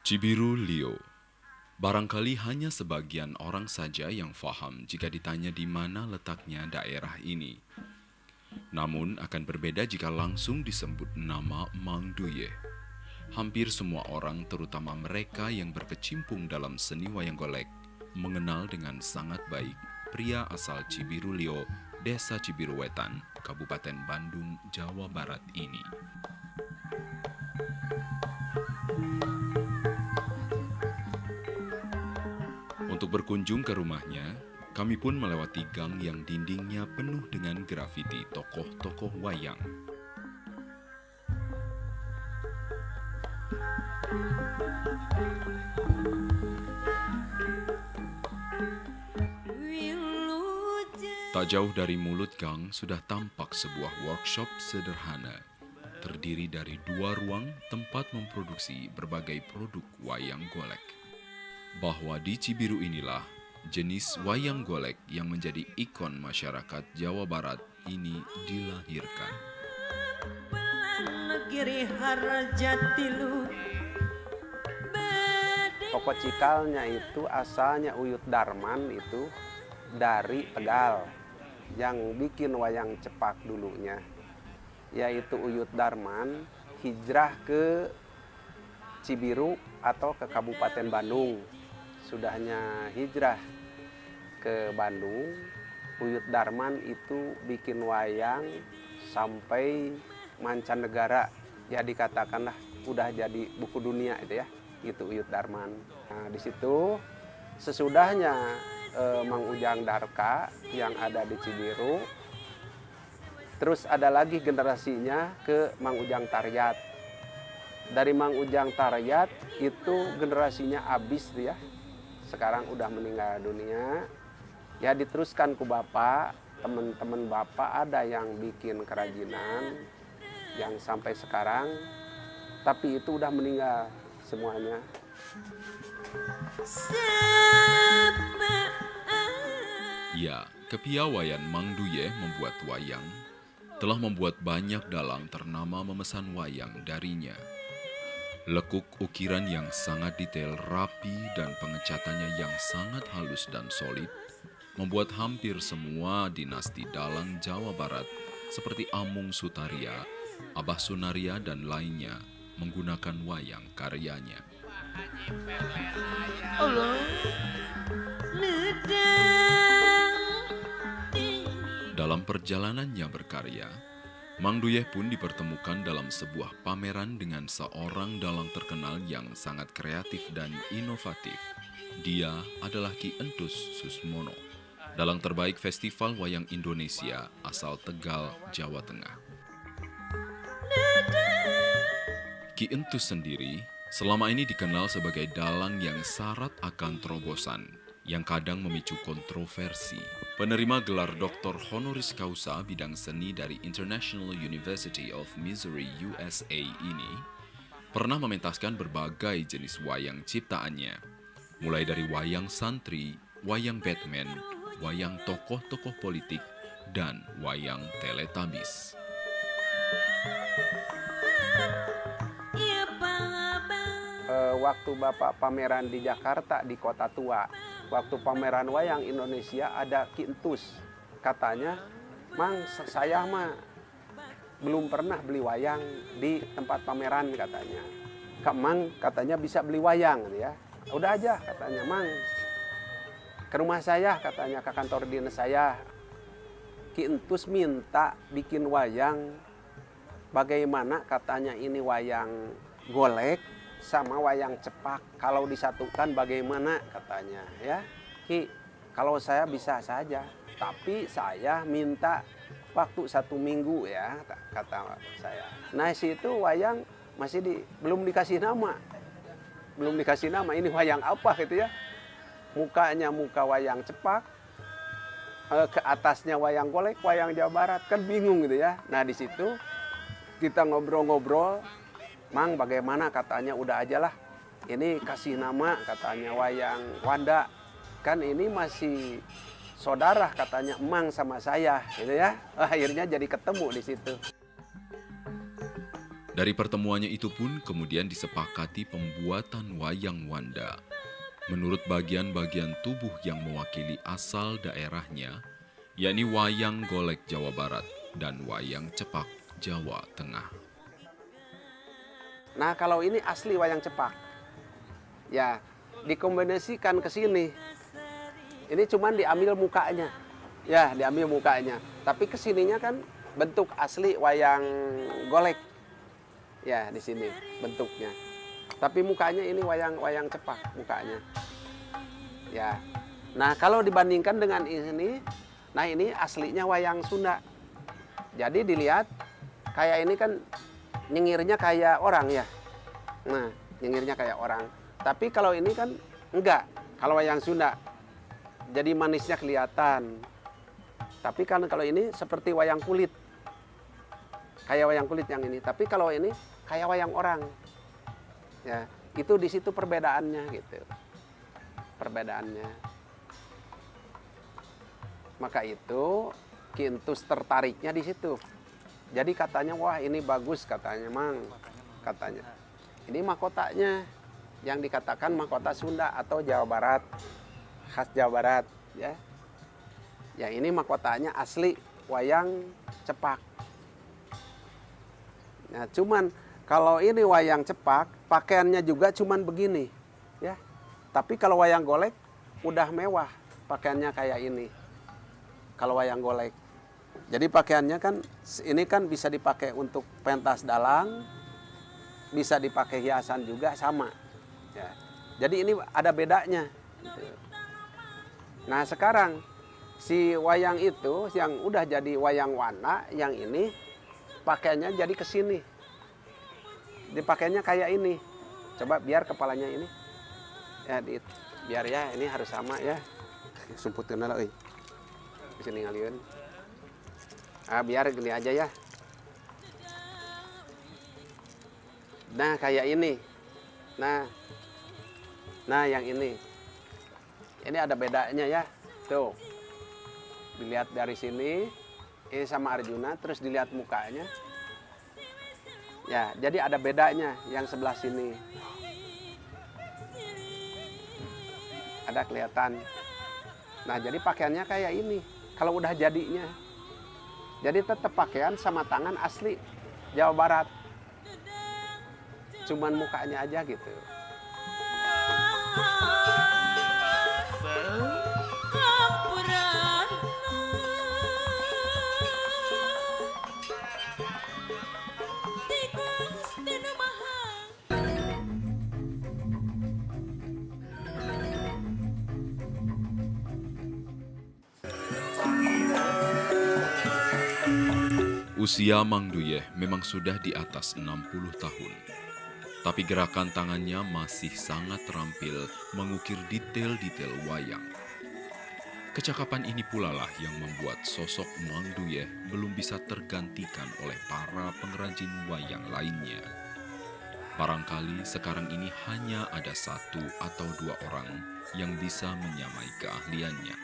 Cibiru Lio. Barangkali hanya sebagian orang saja yang faham jika ditanya di mana letaknya daerah ini. Namun akan berbeda jika langsung disebut nama Mang Duye. Hampir semua orang, terutama mereka yang berkecimpung dalam seni wayang golek, mengenal dengan sangat baik pria asal Cibiru Lio, Desa Cibiru Wetan, Kabupaten Bandung, Jawa Barat ini. Untuk berkunjung ke rumahnya, kami pun melewati gang yang dindingnya penuh dengan grafiti tokoh-tokoh wayang. Tak jauh dari mulut gang sudah tampak sebuah workshop sederhana, terdiri dari 2 ruang tempat memproduksi berbagai produk wayang golek. Bahwa di Cibiru inilah jenis wayang golek yang menjadi ikon masyarakat Jawa Barat ini dilahirkan. Pokok cikalnya itu asalnya Uyut Darman itu dari Tegal. Yang bikin wayang cepak dulunya yaitu Uyut Darman hijrah ke Cibiru atau ke Kabupaten Bandung. Sudahnya hijrah ke Bandung, Uyut Darman itu bikin wayang sampai mancanegara. Ya dikatakanlah udah jadi buku dunia itu ya, itu Uyut Darman. Nah, di situ sesudahnya Mang Ujang Darka yang ada di Cibiru, terus ada lagi generasinya ke Mang Ujang Taryat. Dari Mang Ujang Taryat itu generasinya habis ya. Sekarang udah meninggal dunia. Ya diteruskan ke bapak, teman-teman bapak ada yang bikin kerajinan yang sampai sekarang, tapi itu udah meninggal semuanya. Ya, kepiawaian Mang Duye membuat wayang telah membuat banyak dalang ternama memesan wayang darinya. Lekuk ukiran yang sangat detail, rapi, dan pengecatannya yang sangat halus dan solid membuat hampir semua dinasti dalang Jawa Barat seperti Amung Sutaria, Abah Sunaria, dan lainnya menggunakan wayang karyanya. Dalam perjalanannya berkarya, Mang Duye pun dipertemukan dalam sebuah pameran dengan seorang dalang terkenal yang sangat kreatif dan inovatif. Dia adalah Ki Entus Susmono, dalang terbaik Festival Wayang Indonesia asal Tegal, Jawa Tengah. Ki Entus sendiri selama ini dikenal sebagai dalang yang syarat akan terobosan, yang kadang memicu kontroversi. Penerima gelar Dr. Honoris Causa bidang seni dari International University of Missouri, USA ini pernah mementaskan berbagai jenis wayang ciptaannya, mulai dari wayang santri, wayang Batman, wayang tokoh-tokoh politik, dan wayang Teletubbies. Waktu Bapak pameran di Jakarta di Kota Tua, waktu pameran wayang Indonesia ada Ki Entus. Katanya, Mang, saya mah belum pernah beli wayang di tempat pameran katanya. Kak Mang katanya bisa beli wayang ya. Udah aja katanya, Mang. Ke rumah saya katanya, ke kantor dinas saya. Ki Entus minta bikin wayang. Bagaimana katanya ini wayang golek sama wayang cepak, kalau disatukan bagaimana katanya ya. Ki, kalau saya bisa saja, tapi saya minta waktu 1 minggu ya, kata saya. Nah situ wayang masih belum dikasih nama, ini wayang apa gitu ya. Mukanya muka wayang cepak, ke atasnya wayang golek, wayang Jawa Barat, kan bingung gitu ya. Nah di situ kita ngobrol-ngobrol, Mang bagaimana katanya, udah aja lah ini kasih nama katanya wayang Wanda, kan ini masih saudara katanya Emang sama saya gitu ya. Akhirnya jadi ketemu di situ. Dari pertemuannya itu pun kemudian disepakati pembuatan wayang Wanda. Menurut bagian-bagian tubuh yang mewakili asal daerahnya, yakni wayang golek Jawa Barat dan wayang cepak Jawa Tengah. Nah, kalau ini asli wayang cepak. Ya, dikombinasikan ke sini. Ini cuman diambil mukanya. Ya, diambil mukanya. Tapi kesininya kan bentuk asli wayang golek. Ya, di sini bentuknya. Tapi mukanya ini wayang cepak mukanya. Ya. Nah, kalau dibandingkan dengan ini, nah ini aslinya wayang Sunda. Jadi dilihat kayak ini kan nyengirnya kayak orang ya. Nah, nyengirnya kayak orang. Tapi kalau ini kan enggak. Kalau wayang Sunda jadi manisnya kelihatan. Tapi kan kalau ini seperti wayang kulit. Kayak wayang kulit yang ini. Tapi kalau ini kayak wayang orang. Ya, itu di situ perbedaannya gitu. Perbedaannya. Maka itu Ki Entus tertariknya di situ. Jadi katanya, wah ini bagus katanya, Mang. Katanya. Ini mahkotanya yang dikatakan mahkota Sunda atau Jawa Barat. Khas Jawa Barat, ya. Ya ini mahkotanya asli wayang cepak. Nah, cuman kalau ini wayang cepak, pakaiannya juga cuman begini, ya. Tapi kalau wayang golek udah mewah, pakaiannya kayak ini. Kalau wayang golek. Jadi pakaiannya kan ini kan bisa dipakai untuk pentas dalang, bisa dipakai hiasan juga sama. Ya. Jadi ini ada bedanya. Nah, sekarang si wayang itu yang udah jadi wayang Wana, yang ini pakaiannya jadi ke sini. Dipakainya kayak ini. Coba biar kepalanya ini. Ya, biar ya ini harus sama ya. Sumputkeun lah euy. Bisa ningalieun. Biar gini aja ya. Nah, kayak ini. Nah, yang ini. Ini ada bedanya ya. Tuh. Dilihat dari sini. Ini sama Arjuna, terus dilihat mukanya. Ya, jadi ada bedanya yang sebelah sini. Ada kelihatan. Nah, jadi pakaiannya kayak ini. Kalau udah jadinya. Jadi tetap pakaian sama tangan asli Jawa Barat. Cuman mukanya aja gitu. Usia Mang Duyeh memang sudah di atas 60 tahun. Tapi gerakan tangannya masih sangat terampil mengukir detail-detail wayang. Kecakapan ini pula lah yang membuat sosok Mang Duyeh belum bisa tergantikan oleh para pengrajin wayang lainnya. Barangkali sekarang ini hanya ada 1 atau 2 orang yang bisa menyamai keahliannya.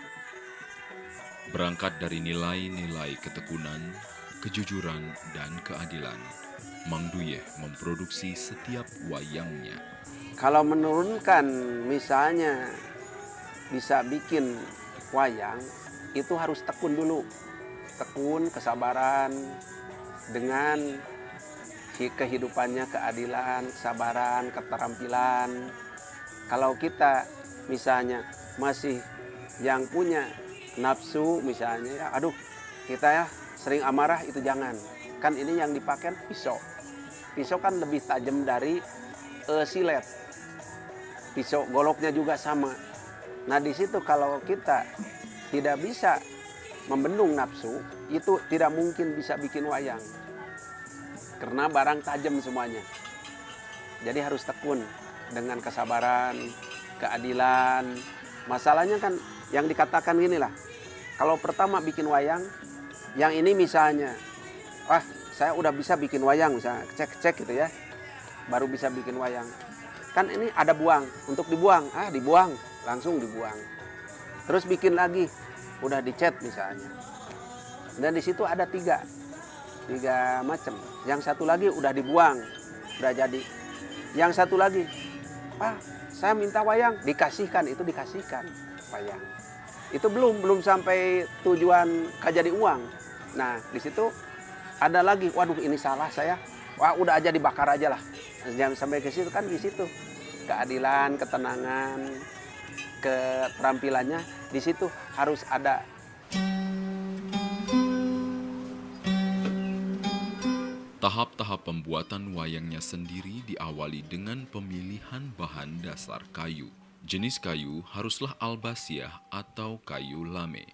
Berangkat dari nilai-nilai ketekunan, kejujuran, dan keadilan, Mang Duyeh memproduksi setiap wayangnya. Kalau menurunkan misalnya bisa bikin wayang, itu harus tekun dulu. Tekun, kesabaran, dengan kehidupannya, keadilan, kesabaran, keterampilan. Kalau kita misalnya masih yang punya nafsu misalnya, ya, aduh kita ya sering amarah, itu jangan. Kan ini yang dipakai pisau. Pisau kan lebih tajam dari silet. Pisau goloknya juga sama. Nah di situ kalau kita tidak bisa membendung nafsu, itu tidak mungkin bisa bikin wayang. Karena barang tajam semuanya. Jadi harus tekun dengan kesabaran, keadilan. Masalahnya kan yang dikatakan gini lah. Kalau pertama bikin wayang, yang ini misalnya, wah saya udah bisa bikin wayang, misalnya cek gitu ya, baru bisa bikin wayang. Kan ini ada buang, untuk dibuang, dibuang, langsung dibuang. Terus bikin lagi, udah dicat misalnya. Dan di situ ada tiga macam. Yang satu lagi udah dibuang, udah jadi. Yang satu lagi, Pak, saya minta wayang, dikasihkan, itu dikasihkan wayang. Itu belum sampai tujuan jadi uang. Nah, di situ ada lagi, waduh ini salah saya, wah udah aja dibakar aja lah. Jangan sampai ke situ, kan di situ keadilan, ketenangan, keterampilannya di situ harus ada. Tahap-tahap pembuatan wayangnya sendiri diawali dengan pemilihan bahan dasar kayu. Jenis kayu haruslah albasiah atau kayu lame.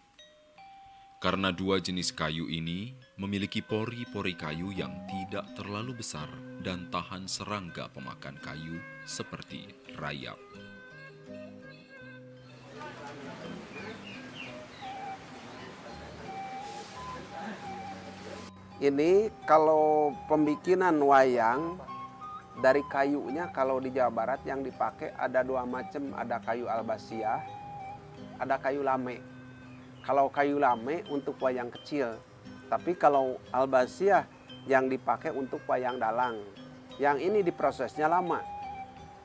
Karena dua jenis kayu ini memiliki pori-pori kayu yang tidak terlalu besar dan tahan serangga pemakan kayu seperti rayap. Ini kalau pembikinan wayang dari kayunya, kalau di Jawa Barat yang dipakai ada dua macam, ada kayu albasiah, ada kayu lame. Kalau kayu lame untuk wayang kecil, tapi kalau albasiah yang dipakai untuk wayang dalang. Yang ini diprosesnya lama.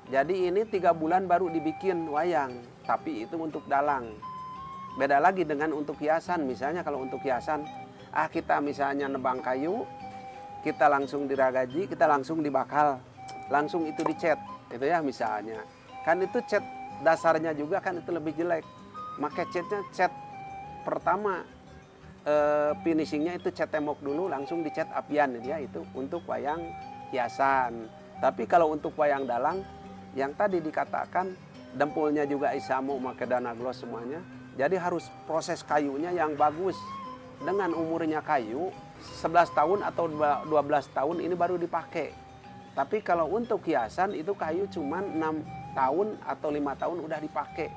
Jadi ini 3 bulan baru dibikin wayang, tapi itu untuk dalang. Beda lagi dengan untuk hiasan. Misalnya kalau untuk hiasan, kita misalnya nebang kayu, kita langsung diragaji, kita langsung dibakal, langsung itu dicat, itu ya misalnya. Kan itu cat dasarnya juga kan itu lebih jelek. Maka catnya cat pertama, finishingnya itu cat tembok dulu, langsung dicat apian ya, itu untuk wayang hiasan. Tapi kalau untuk wayang dalang, yang tadi dikatakan dempulnya juga isamu, pakai dana gloss semuanya. Jadi harus proses kayunya yang bagus. Dengan umurnya kayu 11 tahun atau 12 tahun ini baru dipakai. Tapi kalau untuk hiasan itu kayu cuma 6 tahun atau 5 tahun udah dipakai.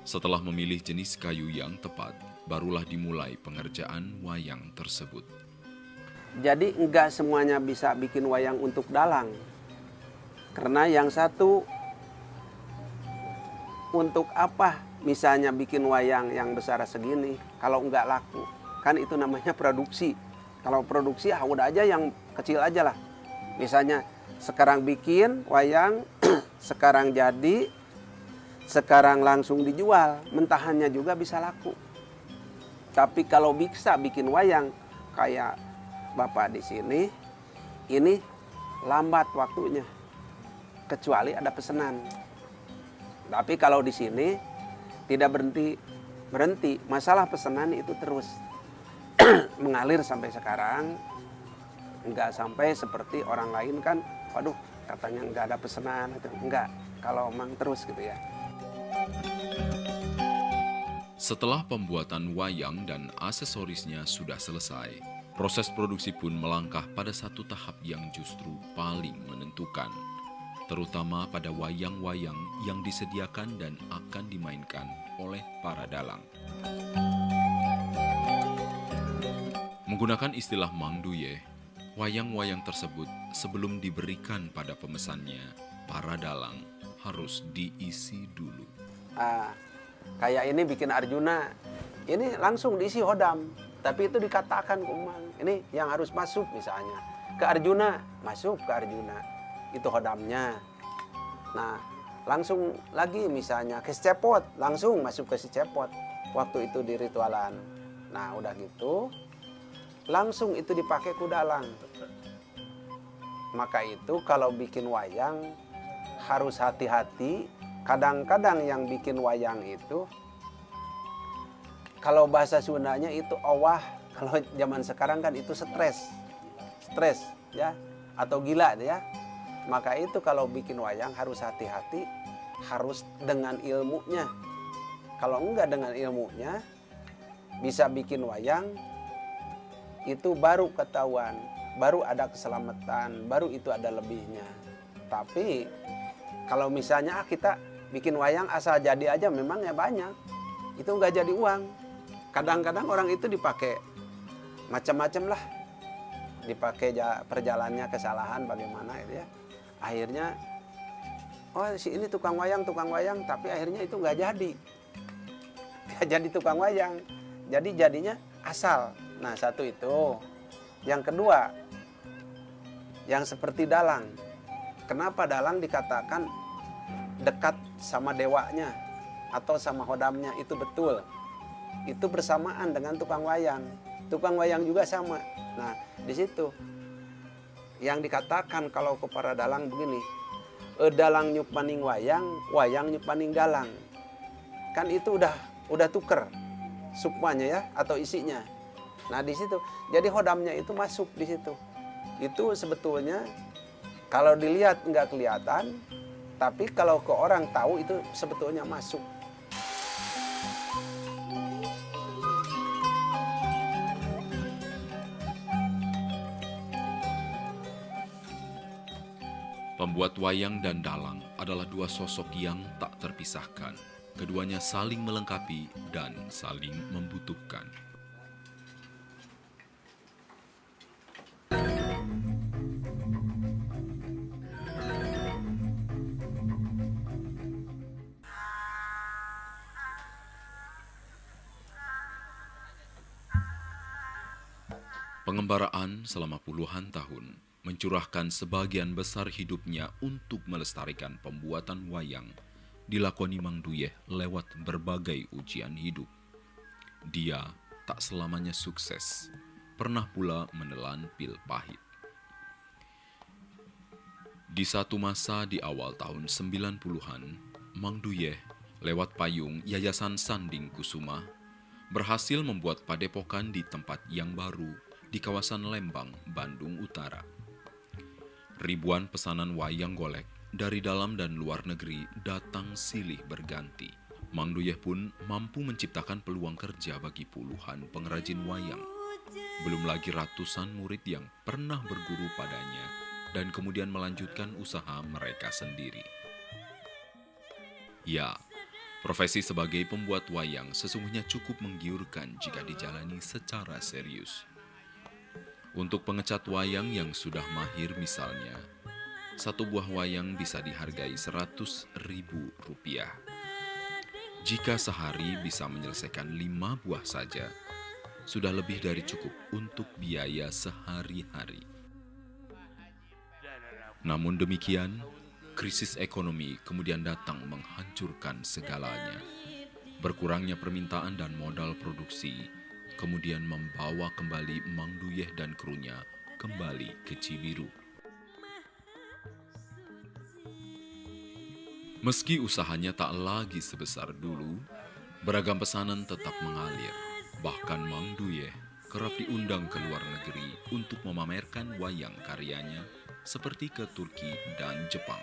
Setelah memilih jenis kayu yang tepat, barulah dimulai pengerjaan wayang tersebut. Jadi enggak semuanya bisa bikin wayang untuk dalang. Karena yang satu, untuk apa misalnya bikin wayang yang besar segini kalau enggak laku? Kan itu namanya produksi. Kalau produksi udah aja yang kecil aja lah. Misalnya sekarang bikin wayang, sekarang jadi, sekarang langsung dijual, mentahannya juga bisa laku. Tapi kalau bisa bikin wayang kayak Bapak di sini, ini lambat waktunya, kecuali ada pesanan. Tapi kalau di sini tidak berhenti, masalah pesanan itu terus mengalir sampai sekarang. Enggak sampai seperti orang lain kan, waduh katanya enggak ada pesanan, itu enggak. Kalau memang terus gitu ya. Setelah pembuatan wayang dan aksesorisnya sudah selesai, proses produksi pun melangkah pada satu tahap yang justru paling menentukan, terutama pada wayang-wayang yang disediakan dan akan dimainkan oleh para dalang. Menggunakan istilah Mang Duye, wayang-wayang tersebut sebelum diberikan pada pemesannya, para dalang harus diisi dulu. Kayak ini bikin Arjuna, ini langsung diisi hodam. Tapi itu dikatakan ke Umang, ini yang harus masuk misalnya. Ke Arjuna, masuk ke Arjuna. Itu hodamnya. Nah, langsung lagi misalnya ke si Cepot, langsung masuk ke si Cepot. Waktu itu di ritualan. Nah, udah gitu, langsung itu dipakai ku dalang. Maka itu kalau bikin wayang harus hati-hati. Kadang-kadang yang bikin wayang itu, kalau bahasa Sundanya itu owah, kalau zaman sekarang kan itu stres ya, atau gila ya. Maka itu kalau bikin wayang harus hati-hati, harus dengan ilmunya. Kalau enggak dengan ilmunya, bisa bikin wayang, itu baru ketahuan, baru ada keselamatan, baru itu ada lebihnya. Tapi kalau misalnya kita bikin wayang asal jadi aja, memang ya banyak, itu enggak jadi uang. Kadang-kadang orang itu dipakai macam-macam lah, dipakai perjalanannya kesalahan bagaimana itu ya. Akhirnya, oh si ini tukang wayang, tapi akhirnya itu nggak jadi. Nggak jadi tukang wayang. Jadi jadinya asal. Nah, satu itu. Yang kedua, yang seperti dalang. Kenapa dalang dikatakan dekat sama dewanya atau sama hodamnya? Itu betul. Itu bersamaan dengan tukang wayang. Tukang wayang juga sama. Nah, di situ yang dikatakan kalau kepada dalang begini, dalang nyup maning wayang, wayang nyup maning dalang. Kan itu udah tuker sukmanya ya atau isinya. Nah, di situ. Jadi hodamnya itu masuk di situ. Itu sebetulnya kalau dilihat nggak kelihatan, tapi kalau ke orang tahu itu sebetulnya masuk. Pembuat wayang dan dalang adalah dua sosok yang tak terpisahkan. Keduanya saling melengkapi dan saling membutuhkan. Pengembaraan selama puluhan tahun mencurahkan sebagian besar hidupnya untuk melestarikan pembuatan wayang dilakoni Mang Duyeh lewat berbagai ujian hidup. Dia tak selamanya sukses, pernah pula menelan pil pahit. Di satu masa di awal tahun 90-an, Mang Duyeh lewat payung Yayasan Sanding Kusuma berhasil membuat padepokan di tempat yang baru di kawasan Lembang, Bandung Utara. Ribuan pesanan wayang golek dari dalam dan luar negeri datang silih berganti. Mang Duyeh pun mampu menciptakan peluang kerja bagi puluhan pengrajin wayang. Belum lagi ratusan murid yang pernah berguru padanya dan kemudian melanjutkan usaha mereka sendiri. Ya, profesi sebagai pembuat wayang sesungguhnya cukup menggiurkan jika dijalani secara serius. Untuk pengecat wayang yang sudah mahir misalnya, satu buah wayang bisa dihargai Rp100.000. Jika sehari bisa menyelesaikan 5 buah saja, sudah lebih dari cukup untuk biaya sehari-hari. Namun demikian, krisis ekonomi kemudian datang menghancurkan segalanya. Berkurangnya permintaan dan modal produksi kemudian membawa kembali Mang Duyeh dan krunya kembali ke Cibiru. Meski usahanya tak lagi sebesar dulu, beragam pesanan tetap mengalir. Bahkan Mang Duyeh kerap diundang ke luar negeri untuk memamerkan wayang karyanya seperti ke Turki dan Jepang.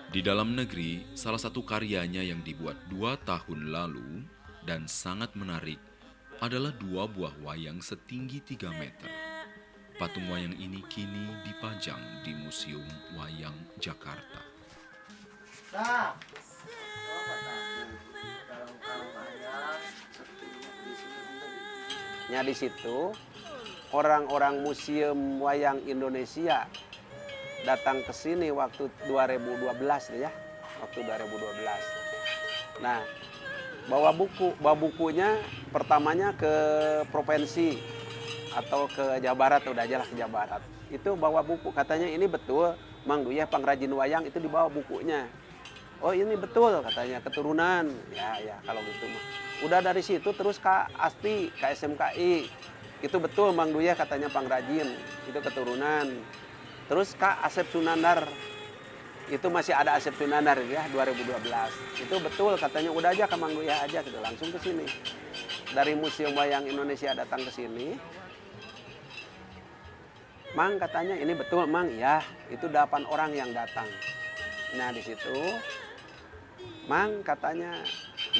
Di dalam negeri, salah satu karyanya yang dibuat 2 tahun lalu dan sangat menarik adalah 2 buah wayang setinggi 3 meter. Patung wayang ini kini dipajang di Museum Wayang Jakarta. Nah, di situ orang-orang Museum Wayang Indonesia datang ke sini waktu 2012 ya, waktu 2012. Nah, bawa bukunya pertamanya ke provinsi atau ke Jawa Barat, udah aja lah ke Jawa Barat. Itu bawa buku, katanya ini betul Mang Duyeh pengrajin wayang, itu dibawa bukunya. Oh ini betul katanya, keturunan. Ya kalau gitu mah. Udah dari situ terus ke ASTI, ke SMKI. Itu betul Mang Duyeh katanya pengrajin, itu keturunan. Terus Kak Asep Sunandar, itu masih ada Asep Sunandar ya 2012. Itu betul katanya, udah aja ke Mang Duyeh aja gitu, langsung ke sini. Dari Museum Wayang Indonesia datang ke sini. Mang katanya ini betul Mang, ya itu 8 orang yang datang. Nah di situ Mang katanya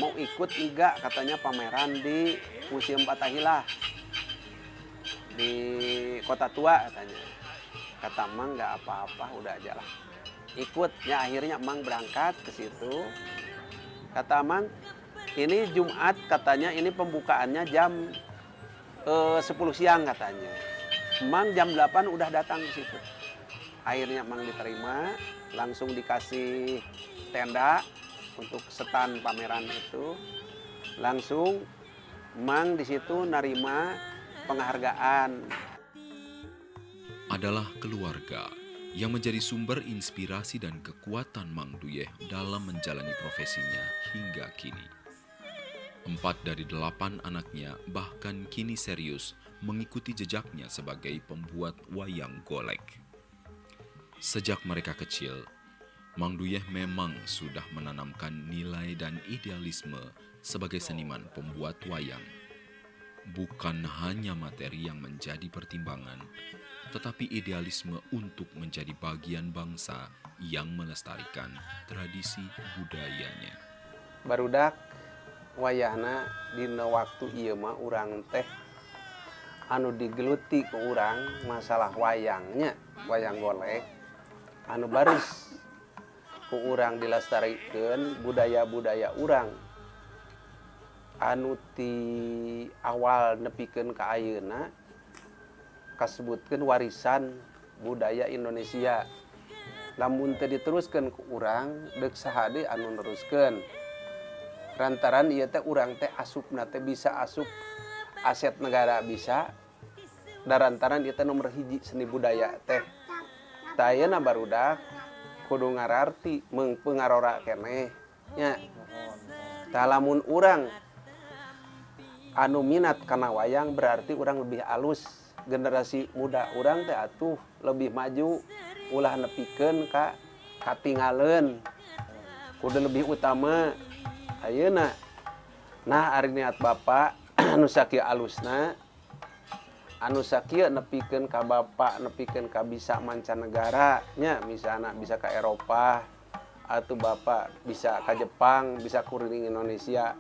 mau ikut enggak katanya pameran di Museum Fathahillah di Kota Tua katanya. Kata Mang nggak apa-apa, udah aja lah. Ikut, ya akhirnya Mang berangkat ke situ. Kata Mang, ini Jumat katanya, ini pembukaannya jam 10 siang katanya. Mang jam 8 udah datang ke situ. Akhirnya Mang diterima, langsung dikasih tenda untuk setan pameran itu. Langsung Mang di situ narima penghargaan. Adalah keluarga yang menjadi sumber inspirasi dan kekuatan Mang Duyeh dalam menjalani profesinya hingga kini. 4 dari 8 anaknya bahkan kini serius mengikuti jejaknya sebagai pembuat wayang golek. Sejak mereka kecil, Mang Duyeh memang sudah menanamkan nilai dan idealisme sebagai seniman pembuat wayang. Bukan hanya materi yang menjadi pertimbangan, tetapi idealisme untuk menjadi bagian bangsa yang melestarikan tradisi budayanya. Barudak wayahna dina waktu ieu mah urang teh anu digeluti ku urang masalah wayangnya, wayang golek anu baris ku urang dilestarikeun budaya-budaya urang anu ti awal nepikeun ka ayeuna kasebutkeun warisan budaya Indonesia. Lamun teu diteruskeun ku urang deuk saha deui anu neruskeun. Lantaran ieu teh urang teh asupna teh bisa asup aset negara bisa. Darantaran ieu teh nomor hiji seni budaya teh. Tah ayeuna barudak kudu ngararti meungpengarora keneh nya. Tah lamun urang anu minat kana wayang berarti urang lebih alus. Generasi muda urang teh atuh lebih maju ulah nepikeun ka katingaleun. Kudu lebih utama ayeuna. Nah ari niat Bapa anu sakieu alusna anu sakieu nepikeun ka Bapa nepikeun ka bisa mancanegara nya misalna bisa ka Eropa atau Bapa bisa ka Jepang bisa kuring Indonesia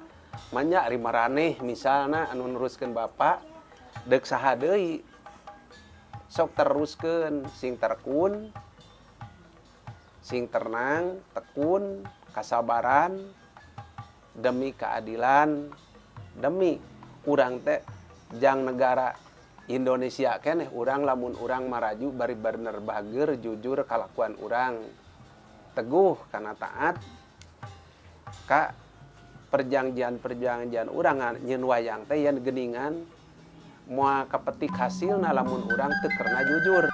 manya ari maraneh misalna anu neruskeun Bapa deuk saha deui sok teruskeun sing terkun sing tenang tekun kasabaran demi keadilan demi urang teh jang negara Indonesia keneh urang lamun urang maraju bari bener bager jujur kalakuan urang teguh kana taat ka perjanjian urang nyeun wayang teh yen geuningan moal kapetik hasilna lamun urang teu kerna jujur.